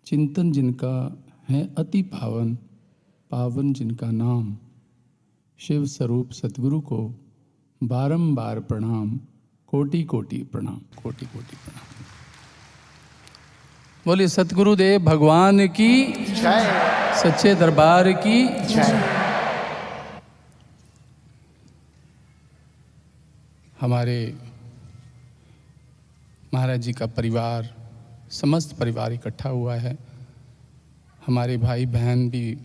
चिंतन जिनका है अति पावन, पावन जिनका नाम, शिव स्वरूप सतगुरु को बारंबार प्रणाम, कोटि कोटि प्रणाम, कोटि कोटि प्रणाम। बोलिए सतगुरुदेव भगवान की जय, सच्चे दरबार की जय। हमारे महाराज जी का परिवार, समस्त परिवार इकट्ठा हुआ है। हमारे भाई बहन भी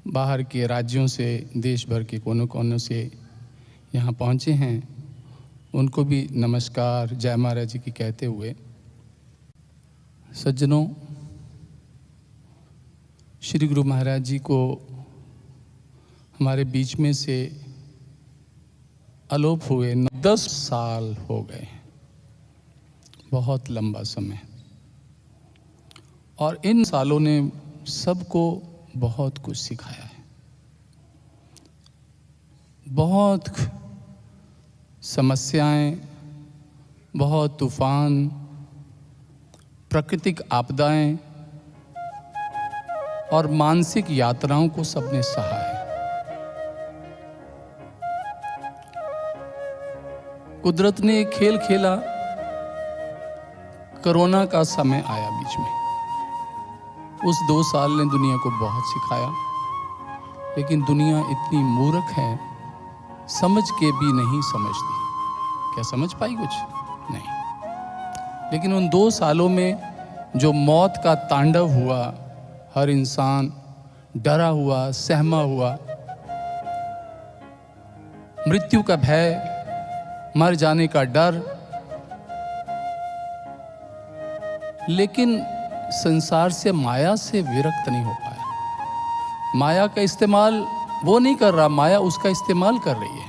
बाहर के राज्यों से, देश भर के कोनों कोनों से यहाँ पहुँचे हैं। उनको भी नमस्कार जय महाराज जी की कहते हुए, सज्जनों, श्री गुरु महाराज जी को हमारे बीच में से अलोप हुए 10 साल हो गए, बहुत लंबा समय। और इन सालों ने सबको बहुत कुछ सिखाया है। बहुत समस्याएं, बहुत तूफान, प्राकृतिक आपदाएं और मानसिक यात्राओं को सबने सहा है। कुदरत ने एक खेल खेला, कोरोना का समय आया बीच में। उस 2 साल ने दुनिया को बहुत सिखाया, लेकिन दुनिया इतनी मूर्ख है, समझ के भी नहीं समझती। क्या समझ पाई कुछ? नहीं। लेकिन उन 2 सालों में जो मौत का तांडव हुआ, हर इंसान डरा हुआ, सहमा हुआ, मृत्यु का भय, मर जाने का डर, लेकिन संसार से, माया से विरक्त नहीं हो पाया। माया का इस्तेमाल वो नहीं कर रहा, माया उसका इस्तेमाल कर रही है।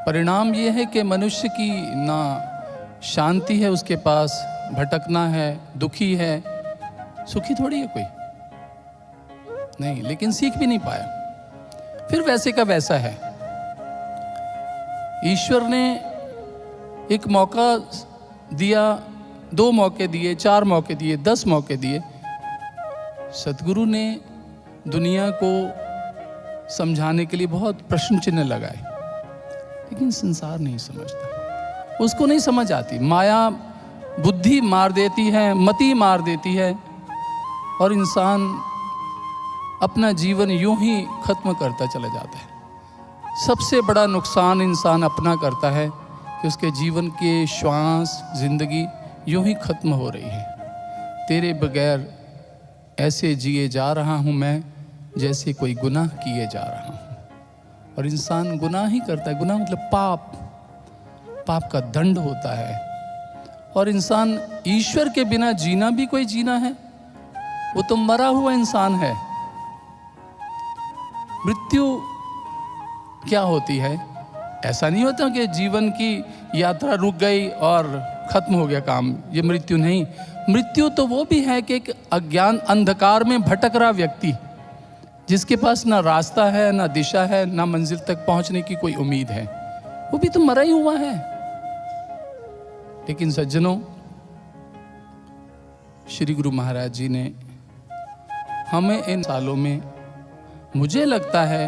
परिणाम ये है कि मनुष्य की ना शांति है उसके पास, भटकना है, दुखी है, सुखी थोड़ी है कोई, नहीं। लेकिन सीख भी नहीं पाया, फिर वैसे का वैसा है। ईश्वर ने एक मौका दिया, 2 मौके दिए, 4 मौके दिए, 10 मौके दिए। सतगुरु ने दुनिया को समझाने के लिए बहुत प्रश्न चिन्ह लगाए, लेकिन संसार नहीं समझता, उसको नहीं समझ आती। माया बुद्धि मार देती है, मति मार देती है, और इंसान अपना जीवन यूं ही खत्म करता चला जाता है। सबसे बड़ा नुकसान इंसान अपना करता है कि उसके जीवन के श्वास, जिंदगी यूं ही खत्म हो रही है। तेरे बगैर ऐसे जिए जा रहा हूं मैं जैसे कोई गुनाह किए जा रहा हूं। और इंसान गुनाह ही करता है। गुनाह मतलब पाप, पाप का दंड होता है। और इंसान ईश्वर के बिना जीना भी कोई जीना है? वो तो मरा हुआ इंसान है। मृत्यु क्या होती है? ऐसा नहीं होता कि जीवन की यात्रा रुक गई और खत्म हो गया काम, ये मृत्यु नहीं। मृत्यु तो वो भी है कि एक अज्ञान अंधकार में भटक रहा व्यक्ति, जिसके पास ना रास्ता है, ना दिशा है, ना मंजिल तक पहुंचने की कोई उम्मीद है, वो भी तो मरा ही हुआ है। लेकिन सज्जनों, श्री गुरु महाराज जी ने हमें इन सालों में, मुझे लगता है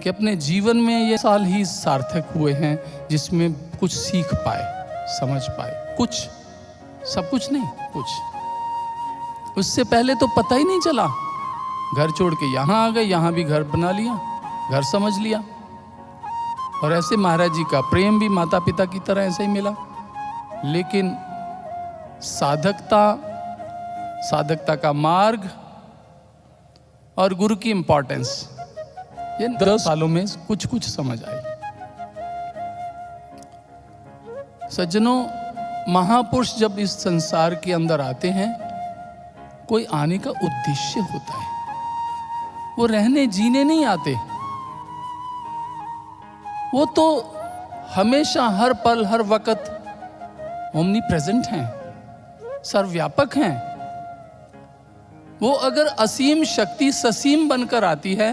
कि अपने जीवन में ये साल ही सार्थक हुए हैं, जिसमें कुछ सीख पाए, समझ पाए। कुछ, सब कुछ नहीं, कुछ। उससे पहले तो पता ही नहीं चला, घर छोड़ के यहाँ आ गए, यहाँ भी घर बना लिया, घर समझ लिया। और ऐसे महाराज जी का प्रेम भी माता पिता की तरह ऐसे ही मिला। लेकिन साधकता का मार्ग और गुरु की इंपॉर्टेंस, ये 10 सालों में कुछ कुछ समझ आई। सज्जनों, महापुरुष जब इस संसार के अंदर आते हैं, कोई आने का उद्देश्य होता है। वो रहने जीने नहीं आते, वो तो हमेशा, हर पल, हर वक्त ओमनी प्रेजेंट हैं, सर्वव्यापक हैं। वो अगर असीम शक्ति ससीम बनकर आती है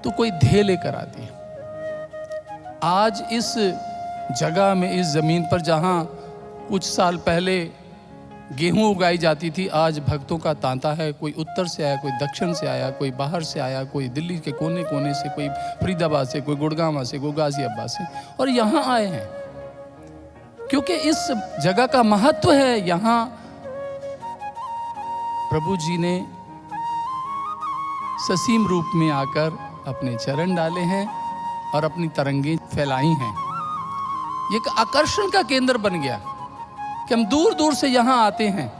तो कोई ध्येय लेकर आती है। आज इस जगह में, इस जमीन पर जहां कुछ साल पहले गेहूं उगाई जाती थी, आज भक्तों का तांता है। कोई उत्तर से आया, कोई दक्षिण से आया, कोई बाहर से आया, कोई दिल्ली के कोने कोने से, कोई फरीदाबाद से, कोई गुड़गांव से, कोई गाजियाबाद से, और यहाँ आए हैं क्योंकि इस जगह का महत्व है। यहाँ प्रभु जी ने ससीम रूप में आकर अपने चरण डाले हैं और अपनी तरंगें फैलाई हैं। ये एक आकर्षण का केंद्र बन गया कि हम दूर दूर से यहाँ आते हैं।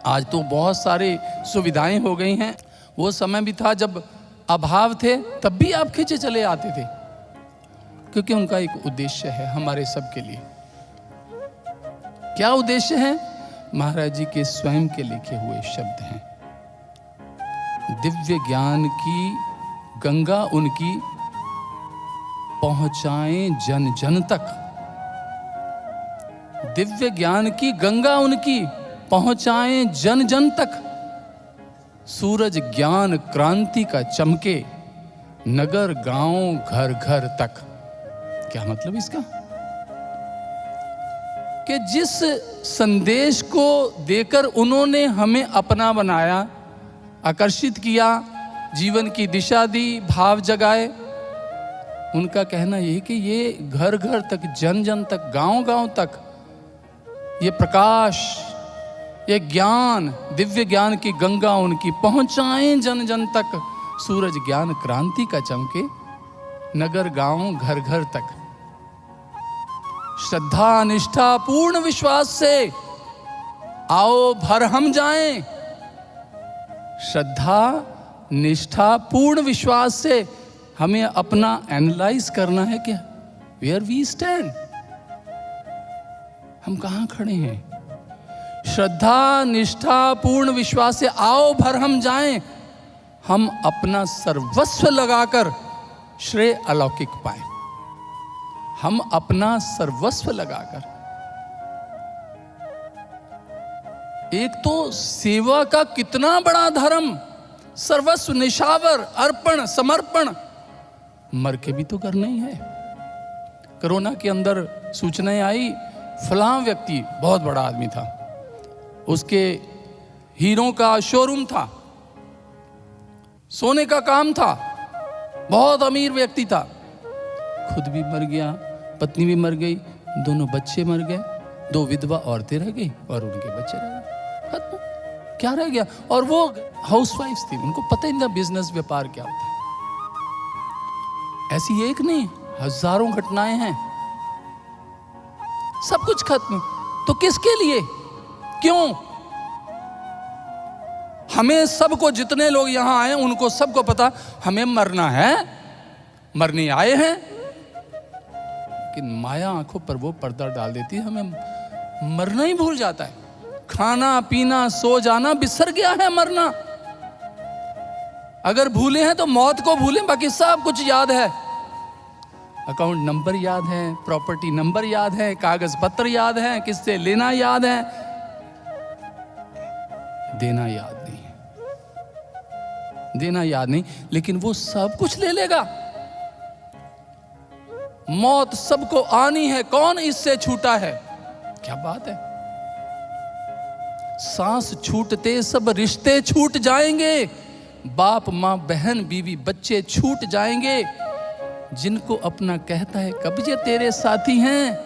आज तो बहुत सारे सुविधाएं हो गई हैं। वो समय भी था जब अभाव थे, तब भी आप खींचे चले आते थे, क्योंकि उनका एक उद्देश्य है हमारे सबके लिए। क्या उद्देश्य है? महाराज जी के स्वयं के लिखे हुए शब्द हैं। दिव्य ज्ञान की गंगा उनकी पहुंचाएं जन जन तक। दिव्य ज्ञान की गंगा उनकी पहुंचाएं जन जन तक। सूरज ज्ञान क्रांति का चमके, नगर गांव घर घर तक। क्या मतलब इसका? कि जिस संदेश को देकर उन्होंने हमें अपना बनाया, आकर्षित किया, जीवन की दिशा दी, भाव जगाए, उनका कहना यह कि ये घर घर तक, जन जन तक, गांव गांव तक ये प्रकाश, ये ज्ञान, दिव्य ज्ञान की गंगा उनकी पहुंचाएं जन जन तक। सूरज ज्ञान क्रांति का चमके, नगर गांव घर घर तक। श्रद्धा निष्ठा पूर्ण विश्वास से आओ भर हम जाएं। श्रद्धा निष्ठा पूर्ण विश्वास से हमें अपना एनालाइज करना है कि वेयर वी स्टैंड, हम कहां खड़े हैं। श्रद्धा निष्ठा पूर्ण विश्वास से आओ भर हम जाएं। हम अपना सर्वस्व लगाकर श्रेय अलौकिक पाएं। हम अपना सर्वस्व लगाकर। एक तो सेवा का कितना बड़ा धर्म, सर्वस्व, निशावर, अर्पण, समर्पण, मर के भी तो करना ही है। कोरोना के अंदर सूचनाएं आई, फलां व्यक्ति बहुत बड़ा आदमी था, उसके हीरों का शोरूम था, सोने का काम था, बहुत अमीर व्यक्ति था, खुद भी मर गया, पत्नी भी मर गई, दोनों बच्चे मर गए, 2 विधवा औरतें रह गई और उनके बच्चे रह गए। खत्म, क्या रह गया? और वो हाउसवाइफ्स थी, उनको पता ही नहीं था बिजनेस, व्यापार क्या होता है। ऐसी एक नहीं, हजारों घटनाएं हैं। सब कुछ खत्म। तो किसके लिए? क्यों? हमें सबको, जितने लोग यहां आए उनको सबको पता हमें मरना है, मरने आए हैं, लेकिन माया आंखों पर वो पर्दा डाल देती है, हमें मरना ही भूल जाता है। खाना पीना सो जाना बिसर गया है मरना। अगर भूले हैं तो मौत को भूलें, बाकी सब कुछ याद है। अकाउंट नंबर याद है, प्रॉपर्टी नंबर याद है, कागज पत्र याद है, किससे लेना याद है, देना याद नहीं है। देना याद नहीं, लेकिन वो सब कुछ ले लेगा। मौत सबको आनी है, कौन इससे छूटा है? क्या बात है। सांस छूटते सब रिश्ते छूट जाएंगे, बाप मां बहन बीवी बच्चे छूट जाएंगे। जिनको अपना कहता है कब ये तेरे साथी हैं।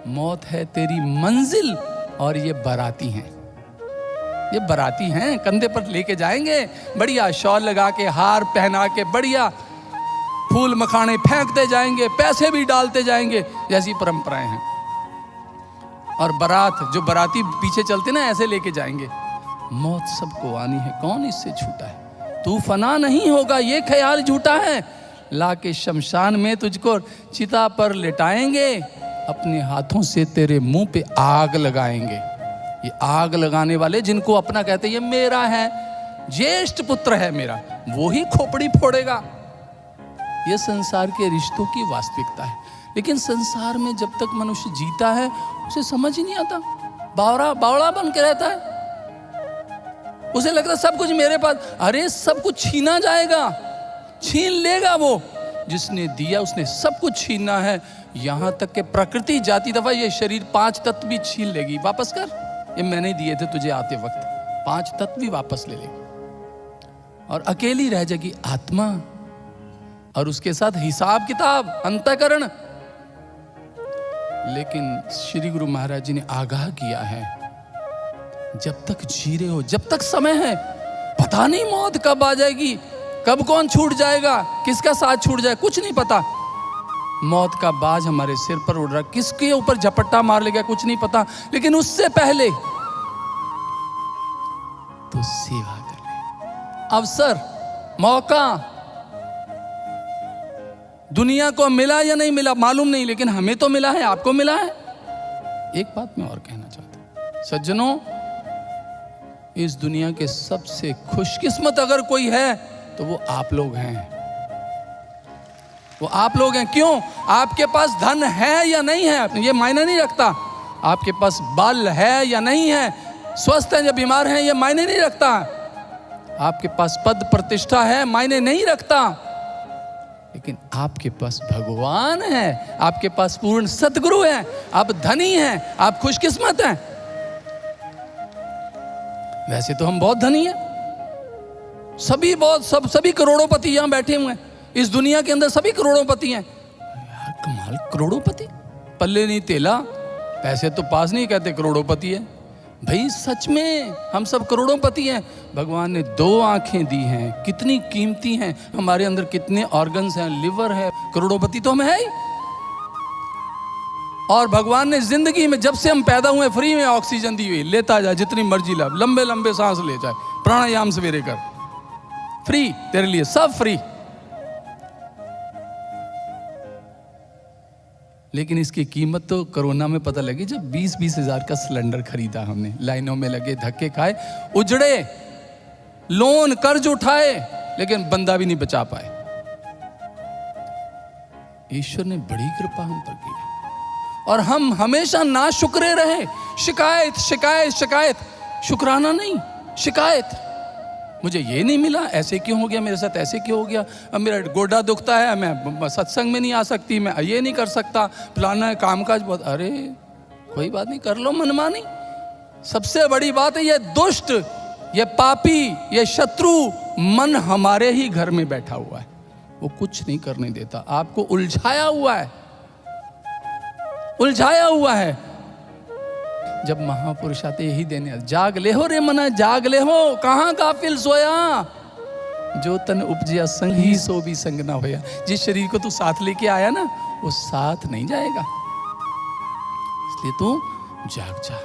मौत है तेरी मंजिल और ये बाराती हैं। ये बाराती हैं, कंधे पर लेके जाएंगे, बढ़िया शॉल लगा के, हार पहना के, बढ़िया फूल मखाने फेंकते जाएंगे, पैसे भी डालते जाएंगे, जैसी परंपराएं हैं। और बारात, जो बाराती पीछे चलते ना, ऐसे लेके जाएंगे। मौत सबको आनी है, कौन इससे छूटा है? तू फना नहीं होगा, ये ख्याल झूठा है। लाके शमशान में तुझको चिता पर लिटाएंगे, अपने हाथों से तेरे मुंह पे आग लगाएंगे। ये आग लगाने वाले जिनको अपना कहते ये मेरा है, ज्येष्ठ पुत्र है मेरा, वो ही खोपड़ी फोड़ेगा। ये संसार के रिश्तों की वास्तविकता है। लेकिन संसार में जब तक मनुष्य जीता है उसे समझ ही नहीं आता, बावड़ा बन के रहता है। उसे लगता है सब कुछ मेरे पास। अरे सब कुछ छीना जाएगा, छीन लेगा वो। जिसने दिया उसने सब कुछ छीनना है। यहां तक कि प्रकृति जाती दफा ये शरीर 5 तत्व भी छीन लेगी, वापस कर, ये मैंने दिए थे तुझे आते वक्त, 5 तत्व भी वापस ले लेगी और अकेली रह जाएगी आत्मा और उसके साथ हिसाब किताब, अंतःकरण। लेकिन श्री गुरु महाराज जी ने आगाह किया है, जब तक जी रहे हो, जब तक समय है, पता नहीं मौत कब आ जाएगी, कब कौन छूट जाएगा, किसका साथ छूट जाए, कुछ नहीं पता। मौत का बाज हमारे सिर पर उड़ रहा, किसके ऊपर झपट्टा मार लेगा कुछ नहीं पता। लेकिन उससे पहले तो सेवा कर ले। अवसर, मौका दुनिया को मिला या नहीं मिला मालूम नहीं, लेकिन हमें तो मिला है, आपको मिला है। एक बात मैं और कहना चाहता हूं सज्जनों, इस दुनिया के सबसे खुशकिस्मत अगर कोई है तो वो आप लोग हैं, वो आप लोग हैं। क्यों? आपके पास धन है या नहीं है ये मायने नहीं रखता, आपके पास बल है या नहीं है, स्वस्थ है या बीमार है ये मायने नहीं रखता, आपके पास पद प्रतिष्ठा है मायने नहीं रखता, लेकिन आपके पास भगवान है, आपके पास पूर्ण सतगुरु है, आप धनी हैं, आप खुशकिस्मत हैं। वैसे तो हम बहुत धनी हैं, सभी करोड़ोंपति यहां बैठे हुए हैं, इस दुनिया के अंदर सभी करोड़ोंपति हैं। यार कमाल, करोड़ोंपति, पल्ले नहीं तेला, पैसे तो पास नहीं, कहते करोड़ोंपति है। भाई सच में हम सब करोड़ोंपति हैं। भगवान ने 2 आंखें दी हैं, कितनी कीमती हैं, हमारे अंदर कितने ऑर्गन्स हैं, लिवर है, करोड़ोंपति तो हम है ही। और भगवान ने जिंदगी में जब से हम पैदा हुए फ्री में ऑक्सीजन दी हुई, लेता जा जितनी मर्जी ला, लंबे लंबे सांस ले जाए, प्राणायाम सवेरे कर, फ्री तेरे लिए, सब फ्री। लेकिन इसकी कीमत तो कोरोना में पता लगी जब 20-20 हजार का सिलेंडर खरीदा हमने, लाइनों में लगे, धक्के खाए, उजड़े, लोन कर्ज उठाए, लेकिन बंदा भी नहीं बचा पाए। ईश्वर ने बड़ी कृपा हम पर की और हम हमेशा ना शुक्रे रहे, शिकायत शिकायत शिकायत, शुक्राना नहीं, शिकायत। मुझे ये नहीं मिला, ऐसे क्यों हो गया मेरे साथ, ऐसे क्यों हो गया, अब मेरा गोडा दुखता है, मैं सत्संग में नहीं आ सकती, मैं ये नहीं कर सकता, फलाना कामकाज बहुत। अरे कोई बात नहीं, कर लो मनमानी। सबसे बड़ी बात है ये दुष्ट, ये पापी, ये शत्रु मन हमारे ही घर में बैठा हुआ है, वो कुछ नहीं करने देता, आपको उलझाया हुआ है, उलझाया हुआ है। जब महापुरुष आते यही देने, जाग ले हो रे मना, जाग ले हो, कहां गाफिल सोया, जो तन उपजिया संग ही सो भी संग ना होया। जिस शरीर को तू साथ लेके आया ना, वो साथ नहीं जाएगा, इसलिए तू जाग जा,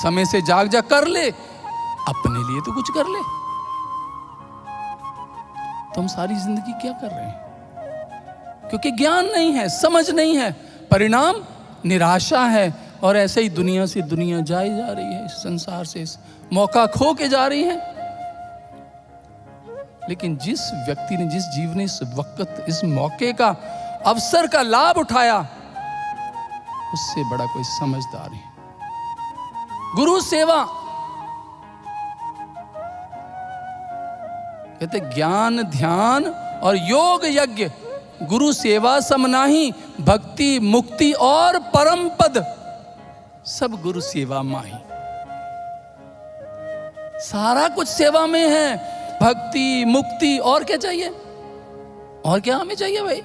समय से जाग जा, कर ले, अपने लिए तो कुछ कर ले। तो हम सारी जिंदगी क्या कर रहे हैं? क्योंकि ज्ञान नहीं है, समझ नहीं है, परिणाम निराशा है। और ऐसे ही दुनिया से दुनिया जाई जा रही है, इस संसार से इस मौका खो के जा रही है। लेकिन जिस व्यक्ति ने, जिस जीव ने इस वक्त, इस मौके का, अवसर का लाभ उठाया, उससे बड़ा कोई समझदार है। गुरु सेवा, कहते ज्ञान ध्यान और योग यज्ञ, गुरु सेवा समनाही, भक्ति मुक्ति और परम पद, सब गुरु सेवा माही। सारा कुछ सेवा में है, भक्ति मुक्ति, और क्या चाहिए, और क्या हमें चाहिए भाई?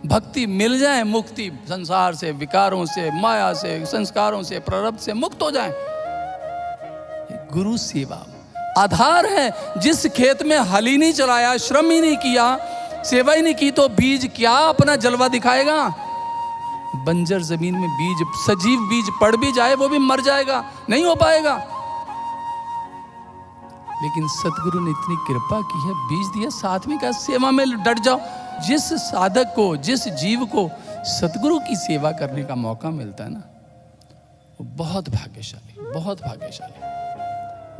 भक्ति मिल जाए, मुक्ति संसार से, विकारों से, माया से, संस्कारों से, प्रारब्ध से मुक्त हो जाए। गुरु सेवा आधार है। जिस खेत में हल ही नहीं चलाया, श्रम ही नहीं किया, सेवा ही नहीं की, तो बीज क्या अपना जलवा दिखाएगा? बंजर जमीन में बीज, सजीव बीज पड़ भी जाए वो भी मर जाएगा, नहीं हो पाएगा। लेकिन सतगुरु ने इतनी कृपा की है, बीज दिया, साथ में क्या, सेवा में डट जाओ। जिस साधक को, जिस जीव को सतगुरु की सेवा करने का मौका मिलता है ना, वो बहुत भाग्यशाली, बहुत भाग्यशाली।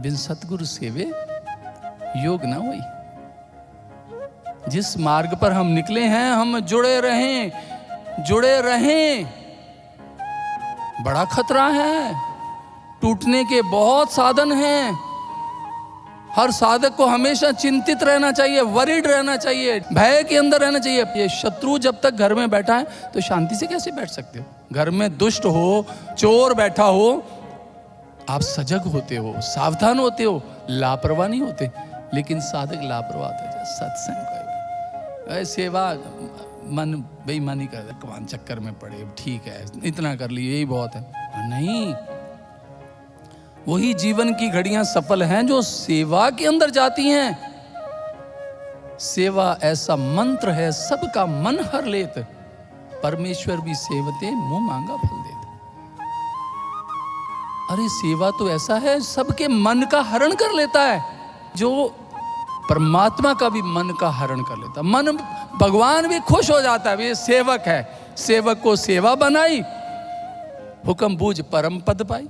बिन सतगुरु सेवे योग ना हुई। जिस मार्ग पर हम निकले हैं, हम जुड़े रहें, जुड़े रहें। बड़ा खतरा है, टूटने के बहुत साधन हैं। हर साधक को हमेशा चिंतित रहना चाहिए, वरीड रहना चाहिए, भय के अंदर रहना चाहिए। ये शत्रु जब तक घर में बैठा है तो शांति से कैसे बैठ सकते हो? घर में दुष्ट हो, चोर बैठा हो, आप सजग होते हो, सावधान होते हो, लापरवाह नहीं होते। लेकिन साधक लापरवाह होता है। सत्संग सेवा मन बेईमानी कर भगवान चक्कर में पड़े, ठीक है इतना कर लिए यही बहुत है। नहीं, वही जीवन की घड़ियां सफल हैं जो सेवा के अंदर जाती हैं। सेवा ऐसा मंत्र है, सबका मन हर लेत, परमेश्वर भी सेवते मुंह मांगा फल देते। अरे सेवा तो ऐसा है, सबके मन का हरण कर लेता है, जो परमात्मा का भी मन का हरण कर लेता। मन भगवान भी खुश हो जाता है, ये सेवक है, सेवक को सेवा बनाई, हुक्म बूझ परम पद पाई।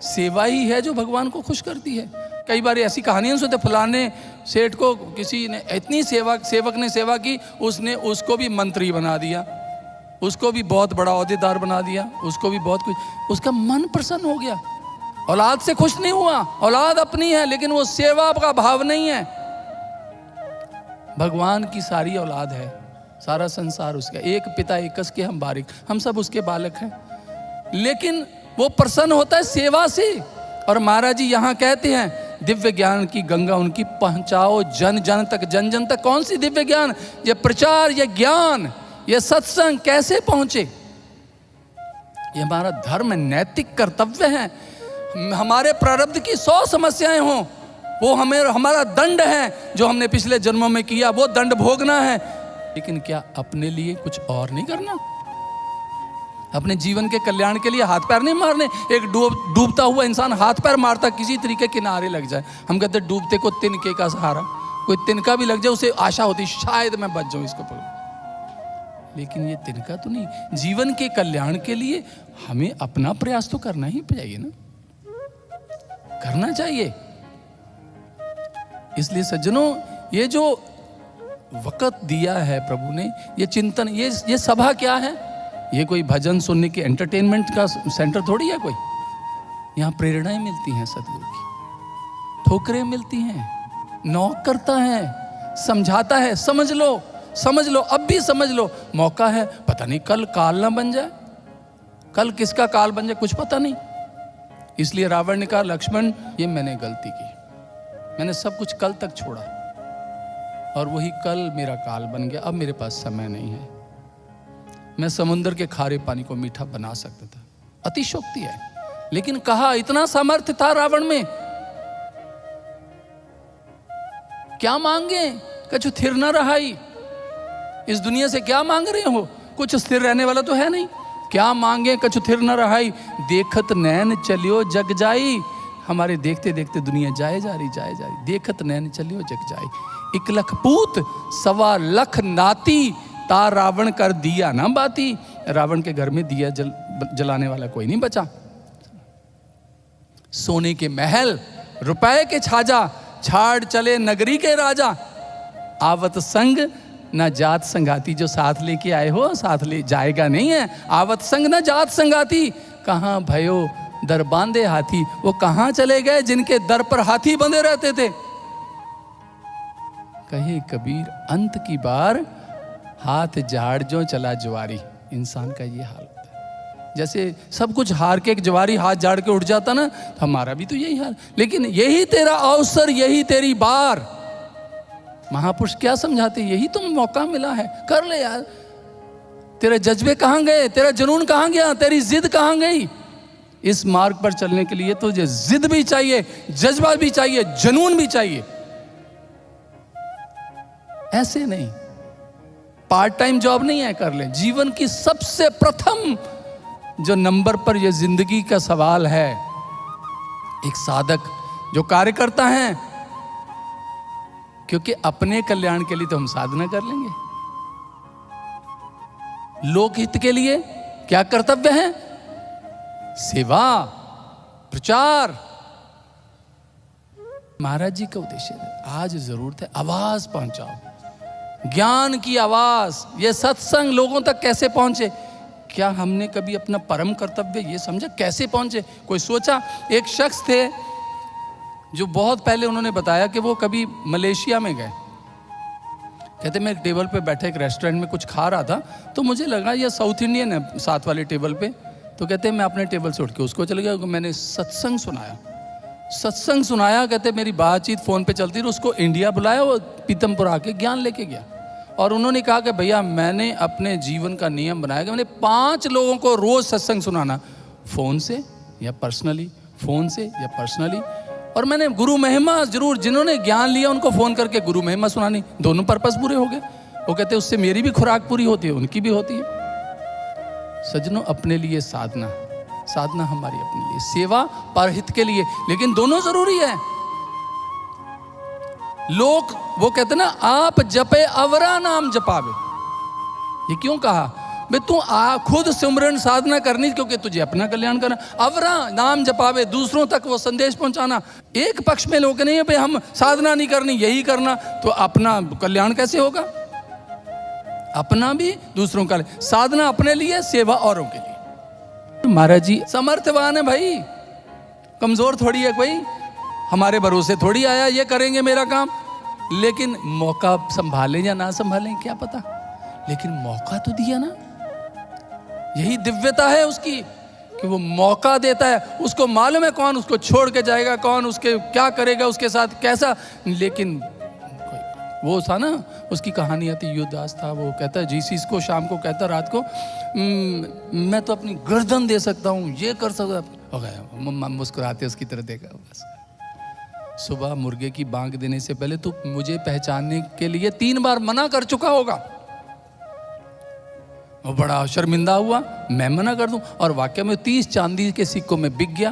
सेवा ही है जो भगवान को खुश करती है। कई बार ऐसी कहानियां सुनते, फलाने सेठ को किसी ने इतनी सेवक ने सेवा की, उसने उसको भी मंत्री बना दिया, उसको भी बहुत बड़ा औहदेदार बना दिया, उसको भी बहुत कुछ, उसका मन प्रसन्न हो गया। औलाद से खुश नहीं हुआ, औलाद अपनी है लेकिन वो सेवा का भाव नहीं है। भगवान की सारी औलाद है, सारा संसार उसका, एक पिता एकस के हम बारिक, हम सब उसके बालक हैं, लेकिन वो प्रसन्न होता है सेवा से। और महाराज जी यहाँ कहते हैं दिव्य ज्ञान की गंगा उनकी पहुंचाओ जन जन तक, जन जन तक। कौन सी दिव्य ज्ञान? ये प्रचार, ये ज्ञान, ये सत्संग कैसे पहुंचे? ये हमारा धर्म, नैतिक कर्तव्य है। हमारे प्रारब्ध की 100 समस्याएं हों, वो हमारा दंड है जो हमने पिछले जन्मों में किया, वो दंड भोगना है। लेकिन क्या अपने लिए कुछ और नहीं करना? अपने जीवन के कल्याण के लिए हाथ पैर नहीं मारने? एक डूबता हुआ इंसान हाथ पैर मारता किसी तरीके किनारे लग जाए, हम कहते डूबते को तिनके का सहारा, कोई तिनका भी लग जाए उसे आशा होती शायद मैं बच जाऊं इसको पकड़। लेकिन ये तिनका तो नहीं, जीवन के कल्याण के लिए हमें अपना प्रयास तो करना ही चाहिए ना, करना चाहिए। इसलिए सज्जनों, ये जो वक़्त दिया है प्रभु ने, ये चिंतन, ये सभा क्या है? ये कोई भजन सुनने के एंटरटेनमेंट का सेंटर थोड़ी है कोई। यहाँ प्रेरणाएं मिलती हैं सतगुरु की, ठोकरें मिलती हैं, नॉक करता है, समझाता है, समझ लो समझ लो, अब भी समझ लो, मौका है, पता नहीं कल काल ना बन जाए, कल किसका काल बन जाए कुछ पता नहीं। इसलिए रावण ने कहा लक्ष्मण ये मैंने गलती की, मैंने सब कुछ कल तक छोड़ा और वही कल मेरा काल बन गया, अब मेरे पास समय नहीं है। मैं समुद्र के खारे पानी को मीठा बना सकता था। अतिशोक्ति है, लेकिन कहा इतना सामर्थ्य था रावण में, क्या मांगे? कछु थिर न रहाई, इस दुनिया से क्या मांग रहे हो? कुछ स्थिर रहने वाला तो है नहीं, क्या मांगे? कछु थिर न रहाई, देखत नैन चलियो जग जाई। हमारे देखते देखते दुनिया जाए जा रही, देखत नैन चलियो जग जाई। 1 लख पूत 1.25 लाख नाती, ता रावण कर दिया ना बाती। रावण के घर में दिया जलाने वाला कोई नहीं बचा। सोने के महल, रुपए के छाजा, छाड़ चले नगरी के राजा। आवत संग ना जात संगाती, जो साथ लेके आए हो साथ ले जाएगा नहीं है। आवत संग ना जात संगाती, कहाँ भयो दर बांधे हाथी। वो कहाँ चले गए जिनके दर पर हाथी बंधे रहते थे? कहे कबीर अंत की बार, हाथ झाड़ जो चला ज्वारी। इंसान का ये हाल होता है, जैसे सब कुछ हार के एक ज्वारी हाथ झाड़ के उठ जाता ना, तो हमारा भी तो यही हाल। लेकिन यही तेरा अवसर, यही तेरी बार। महापुरुष क्या समझाते? यही तुम मौका मिला है, कर ले यार। तेरे जज्बे कहाँ गए? तेरा जुनून कहाँ गया? तेरी जिद कहाँ गई? इस मार्ग पर चलने के लिए तुझे जिद भी चाहिए, जज्बा भी चाहिए, जुनून भी चाहिए। ऐसे नहीं पार्ट टाइम जॉब नहीं है, कर ले। जीवन की सबसे प्रथम जो नंबर पर यह जिंदगी का सवाल है, एक साधक जो कार्य करता है, क्योंकि अपने कल्याण के लिए तो हम साधना कर लेंगे, लोकहित के लिए क्या कर्तव्य है? सेवा, प्रचार। महाराज जी का उद्देश्य आज जरूरत है आवाज पहुंचाओ, ज्ञान की आवाज। ये सत्संग लोगों तक कैसे पहुंचे? क्या हमने कभी अपना परम कर्तव्य ये समझा? कैसे पहुंचे? कोई सोचा? एक शख्स थे, जो बहुत पहले उन्होंने बताया कि वो कभी मलेशिया में गए। कहते मैं एक टेबल पे बैठे एक रेस्टोरेंट में कुछ खा रहा था, तो मुझे लगा ये साउथ इंडियन है साथ वाले टेबल पे। तो कहते मैं अपने टेबल से उठ के उसको चले गया, मैंने सत्संग सुनाया। कहते मेरी बातचीत फ़ोन पे चलती रही, उसको इंडिया बुलाया, वो पीतमपुर आके ज्ञान लेके गया। और उन्होंने कहा कि भैया मैंने अपने जीवन का नियम बनाया कि मैंने 5 लोगों को रोज़ सत्संग सुनाना, फ़ोन से या पर्सनली। और मैंने गुरु महिमा जरूर, जिन्होंने ज्ञान लिया उनको फ़ोन करके गुरु महिमा सुनानी, दोनों पर्पस पूरे हो गए। वो कहते उससे मेरी भी खुराक पूरी होती है, उनकी भी होती है। सज्जनों, अपने लिए साधना हमारी अपने लिए, सेवा परहित के लिए, लेकिन दोनों जरूरी है। लोग वो कहते ना, आप जपे अवरा नाम जपावे। ये क्यों कहा? भाई तू खुद सिमरन साधना करनी क्योंकि तुझे अपना कल्याण करना, अवरा नाम जपावे, दूसरों तक वो संदेश पहुंचाना। एक पक्ष में लोग नहीं है भाई हम साधना नहीं करनी यही करना, तो अपना कल्याण कैसे होगा? अपना भी दूसरों का, साधना अपने लिए, सेवा औरों के लिए। महाराज जी समर्थवान है भाई, कमजोर थोड़ी है कोई, हमारे भरोसे थोड़ी आया ये करेंगे मेरा काम। लेकिन मौका संभालें या ना संभालें क्या पता, लेकिन मौका तो दिया ना। यही दिव्यता है उसकी कि वो मौका देता है। उसको मालूम है कौन उसको छोड़ के जाएगा, कौन उसके क्या करेगा, उसके साथ कैसा। लेकिन वो था ना, उसकी कहानी आती, युवदास था, वो कहता है जीसीस को शाम को कहता रात को, मैं तो अपनी गर्दन दे सकता हूँ, ये कर सकता हो गया। मुस्कुराते उसकी तरह देखा। बस सुबह मुर्गे की बांग देने से पहले तो मुझे पहचानने के लिए 3 बार मना कर चुका होगा। वो बड़ा शर्मिंदा हुआ, मैं मना कर दूं, और वाकई में 30 चांदी के सिक्कों में बिक गया।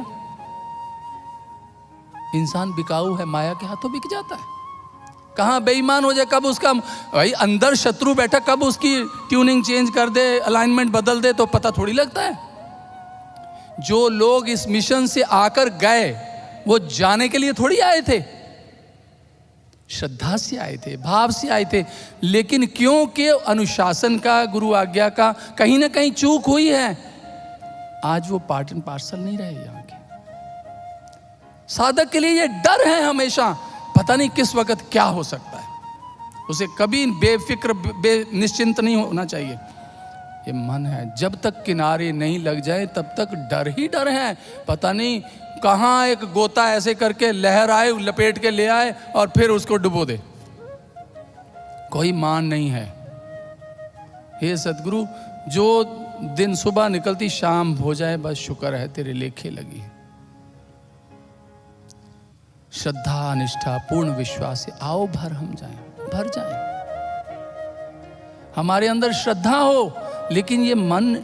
इंसान बिकाऊ है, माया के हाथों बिक जाता है। कहाँ बेईमान हो जाए, कब उसका भाई अंदर शत्रु बैठा, कब उसकी ट्यूनिंग चेंज कर दे, अलाइनमेंट बदल दे, तो पता थोड़ी लगता है। जो लोग इस मिशन से आकर गए वो जाने के लिए थोड़ी आए थे, श्रद्धा से आए थे, भाव से आए थे। लेकिन क्योंकि अनुशासन का, गुरु आज्ञा का कहीं ना कहीं चूक हुई है, आज वो पार्ट एंड पार्सल नहीं रहे यहाँ के। साधक के लिए ये डर है हमेशा, पता नहीं किस वक्त क्या हो सकता है। उसे कभी बेफिक्र निश्चिंत नहीं होना चाहिए। ये मन है, जब तक किनारे नहीं लग जाए तब तक डर ही डर है। पता नहीं कहाँ एक गोता ऐसे करके लहर आए, लपेट के ले आए और फिर उसको डुबो दे। कोई मान नहीं है। हे सतगुरु, जो दिन सुबह निकलती शाम हो जाए, बस शुक्र है तेरे लेखे लगी। श्रद्धा निष्ठा पूर्ण विश्वास से आओ भर हम भर जाएं। हमारे अंदर श्रद्धा हो, लेकिन ये मन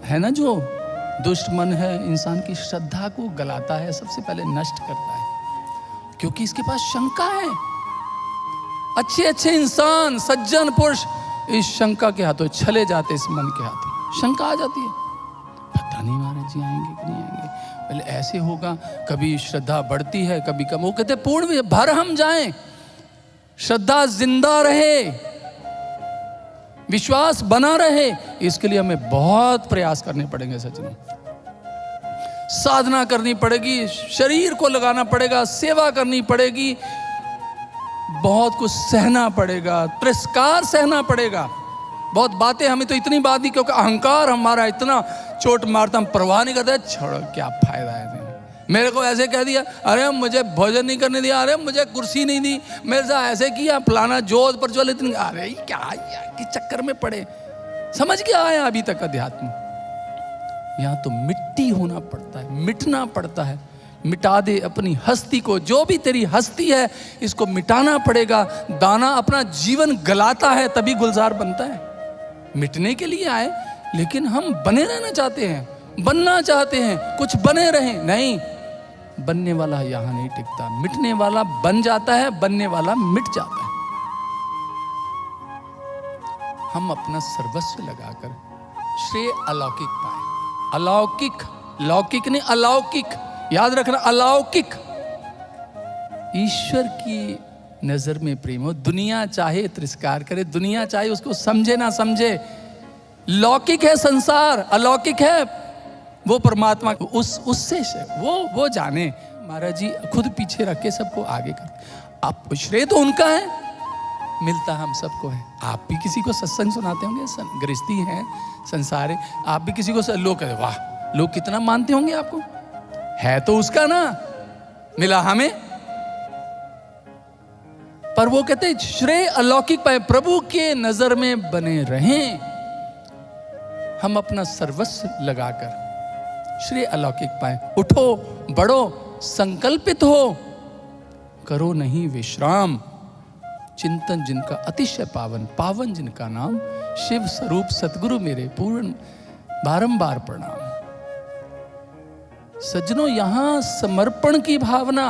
है ना, जो दुष्ट मन है, इंसान की श्रद्धा को गलाता है, सबसे पहले नष्ट करता है, क्योंकि इसके पास शंका है। अच्छे इंसान, सज्जन पुरुष इस शंका के हाथों छले जाते, इस मन के हाथों शंका आ जाती है, पता नहीं महाराज जी आएंगे कि नहीं आएंगे। पहले ऐसे होगा, कभी श्रद्धा बढ़ती है, कभी कम। वो कहते पूर्ण भर हम जाएं, श्रद्धा जिंदा रहे, विश्वास बना रहे, इसके लिए हमें बहुत प्रयास करने पड़ेंगे। सचिन, साधना करनी पड़ेगी, शरीर को लगाना पड़ेगा, सेवा करनी पड़ेगी, बहुत कुछ सहना पड़ेगा, तिरस्कार सहना पड़ेगा। बहुत बातें, हमें तो इतनी बात नहीं, क्योंकि अहंकार हमारा इतना चोट मारता, हम परवाह नहीं करते। छोड़ो, क्या फायदा है। मेरे को ऐसे कह दिया, अरे मुझे भोजन नहीं करने दिया, अरे मुझे कुर्सी नहीं दी, मेरे साथ ऐसे किया, फलाना जोध पर चले, इतनी, अरे क्या यार किस चक्कर में पड़े। समझ क्या आया अभी तक अध्यात्म? यहाँ तो मिट्टी होना पड़ता है, मिटना पड़ता है। मिटा दे अपनी हस्ती को, जो भी तेरी हस्ती है इसको मिटाना पड़ेगा। दाना अपना जीवन गलाता है तभी गुलजार बनता है। मिटने के लिए आए, लेकिन हम बने रहना चाहते हैं, बनना चाहते हैं, कुछ बने रहें। नहीं, बनने वाला यहां नहीं टिकता, मिटने वाला बन जाता है, बनने वाला मिट जाता है। हम अपना सर्वस्व लगाकर श्रेय अलौकिक पाए। अलौकिक, लौकिक नहीं, अलौकिक, याद रखना, अलौकिक। ईश्वर की नजर में प्रेम हो। दुनिया चाहे तिरस्कार करे, दुनिया चाहे उसको समझे ना समझे, लौकिक है संसार, अलौकिक है वो परमात्मा। उससे वो जाने। महाराज जी खुद पीछे रख के सबको आगे करते। आप श्रेय तो उनका है, मिलता हम सबको है। आप भी किसी को सत्संग सुनाते होंगे, गृहस्थी है, संसार है, आप भी किसी को लोग कहते वाह, लोग कितना मानते होंगे आपको, है तो उसका ना, मिला हमें। पर वो कहते श्रेय अलौकिक पाए, प्रभु के नजर में बने रहें, हम अपना सर्वस्व लगाकर श्रेय अलौकिक पाए। उठो, बढ़ो, संकल्पित हो, करो नहीं विश्राम। चिंतन जिनका अतिशय पावन, पावन जिनका नाम, शिव स्वरूप सतगुरु मेरे पूर्ण बारंबार प्रणाम। सज्जनों, यहां समर्पण की भावना,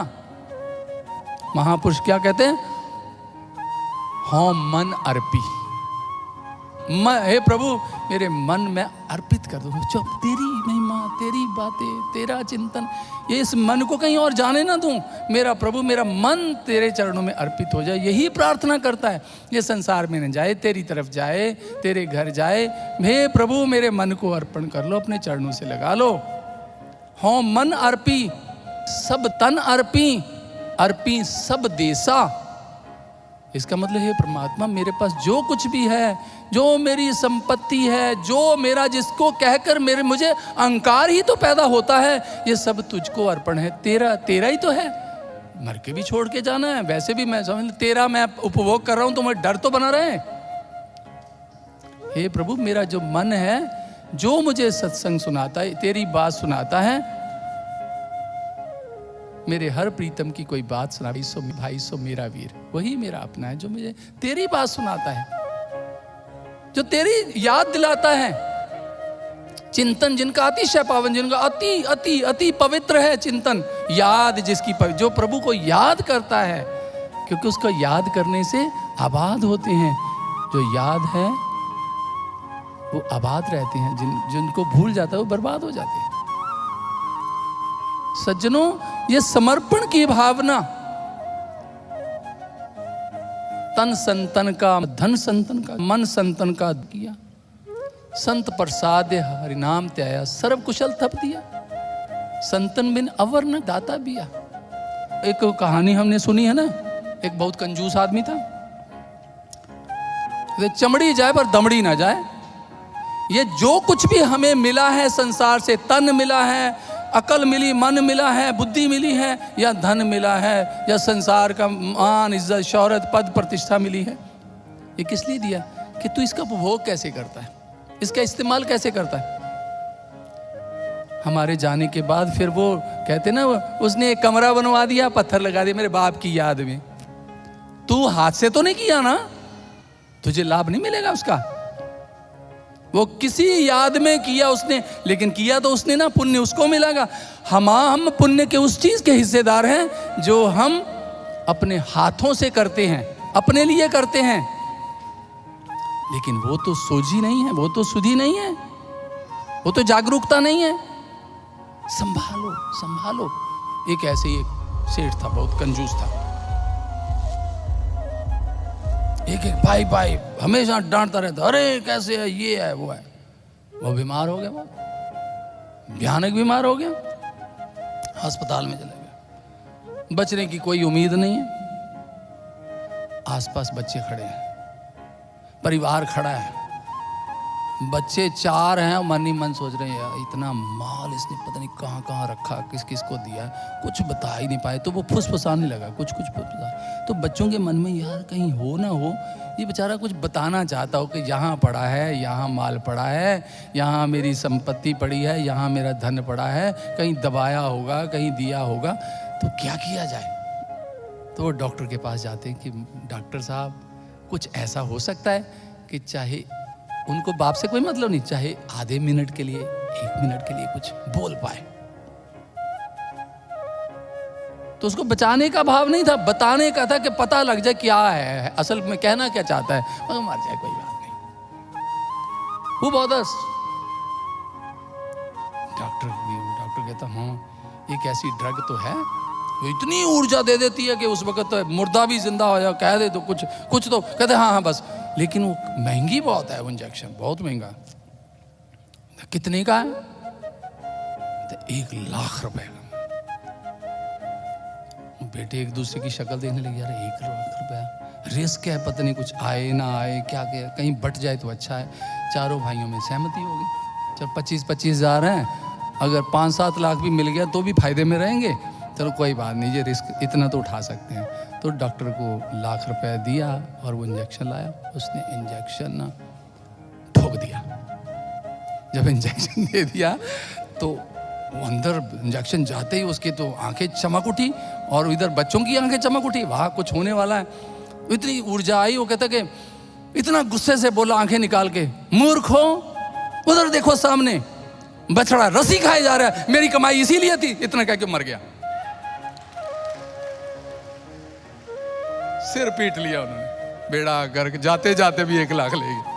महापुरुष क्या कहते हैं, हाँ मन अर्पी, हे प्रभु मेरे मन में अर्पित कर दो, चुप, तेरी महिमा, तेरी बातें, तेरा चिंतन, ये इस मन को कहीं और जाने ना दूं। मेरा प्रभु, मेरा मन तेरे चरणों में अर्पित हो जाए, यही प्रार्थना करता है। ये संसार में न जाए, तेरी तरफ जाए, तेरे घर जाए। हे प्रभु मेरे मन को अर्पण कर लो, अपने चरणों से लगा लो। हाँ मन अर्पी, सब तन अर्पी, अर्पी सब देसा। इसका मतलब है परमात्मा, मेरे पास जो कुछ भी है, जो मेरी संपत्ति है, जो मेरा, जिसको कहकर मुझे अहंकार ही तो पैदा होता है, ये सब तुझको अर्पण है। तेरा तेरा ही तो है, मर के भी छोड़ के जाना है। वैसे भी मैं समझ, तेरा मैं उपभोग कर रहा हूं तो मुझे डर तो बना रहे। हे प्रभु मेरा जो मन है, जो मुझे सत्संग सुनाता है, तेरी बात सुनाता है, मेरे हर प्रीतम की कोई बात सुना, भाई सो मेरा वीर, वही मेरा अपना है, जो मुझे तेरी बात सुनाता है, जो तेरी याद दिलाता है। चिंतन जिनका अतिशय पावन, जिनका अति अति अति पवित्र है चिंतन, याद जिसकी जो प्रभु को याद करता है, क्योंकि उसको याद करने से आबाद होते हैं। जो याद है वो आबाद रहते हैं, जिनको भूल जाता है वो बर्बाद हो जाते हैं। सज्जनों, ये समर्पण की भावना, तन संतन का, धन संतन का, मन संतन का किया, संत प्रसाद हरिनाम त्याया, सर्व कुशल थप दिया, संतन बिन अवर न दाता बिया। एक कहानी हमने सुनी है ना, एक बहुत कंजूस आदमी था, चमड़ी जाए पर दमड़ी ना जाए। ये जो कुछ भी हमें मिला है संसार से, तन मिला है, अकल मिली, मन मिला है, बुद्धि मिली है, या धन मिला है, या संसार का मान, इज्जत, शौहरत, पद, प्रतिष्ठा मिली है, ये किस लिए दिया? कि तू इसका उपभोग कैसे करता है, इसका इस्तेमाल कैसे करता है। हमारे जाने के बाद फिर वो कहते ना, उसने एक कमरा बनवा दिया, पत्थर लगा दिया मेरे बाप की याद में। तू हाथ से तो नहीं किया ना, तुझे लाभ नहीं मिलेगा उसका। वो किसी याद में किया उसने, लेकिन किया तो उसने ना, पुण्य उसको मिलेगा। हम पुण्य के उस चीज के हिस्सेदार हैं जो हम अपने हाथों से करते हैं, अपने लिए करते हैं। लेकिन वो तो सोझी नहीं है, वो तो सुधी नहीं है, वो तो जागरूकता नहीं है। संभालो संभालो। एक ऐसे ही एक सेठ था, बहुत कंजूस था, एक एक भाई भाई हमेशा डांटता रहता, अरे कैसे है, ये है वो है। वो बीमार हो गया, वो भयानक बीमार हो गया, अस्पताल में चले गए, बचने की कोई उम्मीद नहीं है। आसपास बच्चे खड़े हैं, परिवार खड़ा है, बच्चे 4 हैं, मन ही मन सोच रहे हैं यार इतना माल इसने पता नहीं कहाँ कहाँ रखा, किस किस को दिया, कुछ बता ही नहीं पाए। तो वो फुसफुसाने लगा, कुछ फुसफुसा। तो बच्चों के मन में यार कहीं हो ना हो, ये बेचारा कुछ बताना चाहता हो कि यहाँ पड़ा है, यहाँ माल पड़ा है, यहाँ मेरी संपत्ति पड़ी है, यहाँ मेरा धन पड़ा है, कहीं दबाया होगा, कहीं दिया होगा, तो क्या किया जाए। तो वो डॉक्टर के पास जाते हैं कि डॉक्टर साहब कुछ ऐसा हो सकता है कि चाहे, उनको बाप से कोई मतलब नहीं, चाहे आधे मिनट के लिए, 1 मिनट के लिए कुछ बोल पाए। तो उसको बचाने का भाव नहीं था, बताने का था कि पता लग जाए क्या है, असल में कहना क्या चाहता है, मगर मर जाए कोई बात नहीं। वो बहुत डॉक्टर कहता हाँ एक ऐसी ड्रग तो है वो इतनी ऊर्जा दे देती है कि उस वक्त तो मुर्दा भी जिंदा हो जाए, कह दे तो कुछ तो कहते हाँ हाँ बस। लेकिन वो महंगी बहुत है, वो इंजेक्शन बहुत महंगा। कितने का है? तो 1 लाख रुपए का। बेटे एक दूसरे की शक्ल देखने लगे, यार 1 लाख रुपया रिस्क है, पता नहीं कुछ आए ना आए, क्या क्या कहीं बट जाए तो अच्छा है। चारों भाइयों में सहमति हो गई, चल 25-25 हज़ार हैं, अगर 5-7 लाख भी मिल गया तो भी फायदे में रहेंगे, चलो कोई बात नहीं, ये रिस्क इतना तो उठा सकते हैं। तो डॉक्टर को 1 लाख रुपया दिया और वो इंजेक्शन लाया, उसने इंजेक्शन ना ठोक दिया। जब इंजेक्शन दे दिया तो वो अंदर इंजेक्शन जाते ही उसके तो आंखें चमक उठी और इधर बच्चों की आंखें चमक उठी, वहाँ कुछ होने वाला है। इतनी ऊर्जा आई, वो कहता कि इतना गुस्से से बोला आंखें निकाल के, मूर्खो उधर देखो सामने बछड़ा रस्सी खाए जा रहा है, मेरी कमाई इसीलिए थी, इतना कह के मर गया। सिर पीट लिया उन्होंने, बेड़ा घर जाते जाते भी 1 लाख ले गए।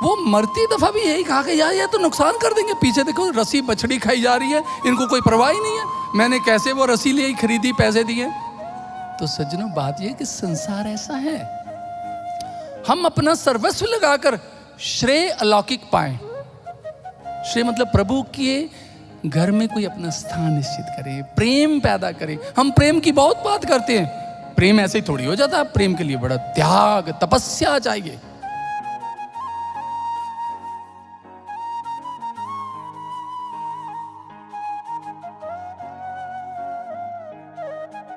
वो मरती दफा भी यही कहा कि यार ये तो नुकसान कर देंगे, पीछे देखो रस्सी बछड़ी खाई जा रही है, इनको कोई परवाह ही नहीं है, मैंने कैसे वो रस्सी ले खरीदी, पैसे दिए। तो सज्जनों बात ये कि संसार ऐसा है, हम अपना सर्वस्व लगाकर श्रेय अलौकिक पाएं। श्रेय मतलब प्रभु के घर में कोई अपना स्थान निश्चित करे, प्रेम पैदा करे। हम प्रेम की बहुत बात करते हैं, प्रेम ऐसे ही थोड़ी हो जाता है, प्रेम के लिए बड़ा त्याग तपस्या चाहिए।